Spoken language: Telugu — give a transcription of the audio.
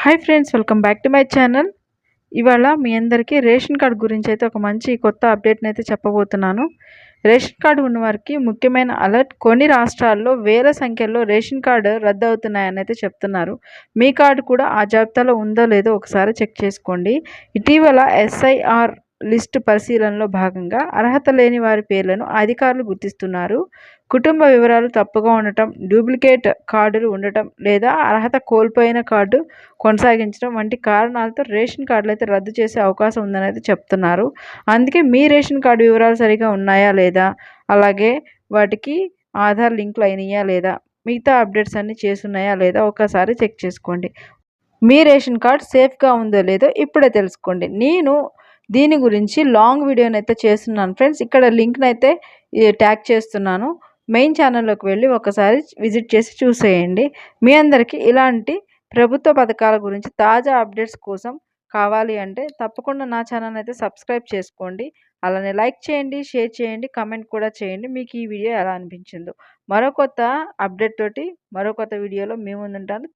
Hi friends, welcome back to my channel. ఇవాళ మీ అందరికీ రేషన్ కార్డ్ గురించి అయితే ఒక మంచి కొత్త అప్డేట్ని అయితే చెప్పబోతున్నాను. రేషన్ కార్డు ఉన్నవారికి ముఖ్యమైన అలర్ట్. కొన్ని రాష్ట్రాల్లో వేల సంఖ్యలో రేషన్ కార్డు రద్దు అవుతున్నాయని అయితే చెప్తున్నారు. మీ కార్డు కూడా ఆ జాబితాలో ఉందో లేదో ఒకసారి చెక్ చేసుకోండి. ఇటీవల ఎస్ఐఆర్ లిస్టు పరిశీలనలో భాగంగా అర్హత లేని వారి పేర్లను అధికారులు గుర్తిస్తున్నారు. కుటుంబ వివరాలు తప్పుగా ఉండటం, డూప్లికేట్ కార్డులు ఉండటం లేదా అర్హత కోల్పోయిన కార్డు కొనసాగించడం వంటి కారణాలతో రేషన్ కార్డులు అయితే రద్దు చేసే అవకాశం ఉందని అయితే చెప్తున్నారు. అందుకే మీ రేషన్ కార్డు వివరాలు సరిగా ఉన్నాయా లేదా, అలాగే వాటికి ఆధార్ లింకులు అయినాయా లేదా, మిగతా అప్డేట్స్ అన్నీ చేసున్నాయా లేదా ఒకసారి చెక్ చేసుకోండి. మీ రేషన్ కార్డ్ సేఫ్గా ఉందో లేదో ఇప్పుడే తెలుసుకోండి. నేను దీని గురించి లాంగ్ వీడియోని అయితే చేస్తున్నాను ఫ్రెండ్స్. ఇక్కడ లింక్ని అయితే ట్యాగ్ చేస్తున్నాను. మెయిన్ ఛానల్లోకి వెళ్ళి ఒకసారి విజిట్ చేసి చూసేయండి. మీ అందరికీ ఇలాంటి ప్రభుత్వ పథకాల గురించి తాజా అప్డేట్స్ కోసం కావాలి అంటే తప్పకుండా నా ఛానల్ అయితే సబ్స్క్రైబ్ చేసుకోండి. అలానే లైక్ చేయండి, షేర్ చేయండి, కమెంట్ కూడా చేయండి మీకు ఈ వీడియో ఎలా అనిపించిందో. మరో కొత్త అప్డేట్ తోటి మరో కొత్త వీడియోలో మీ ముందుంటాను.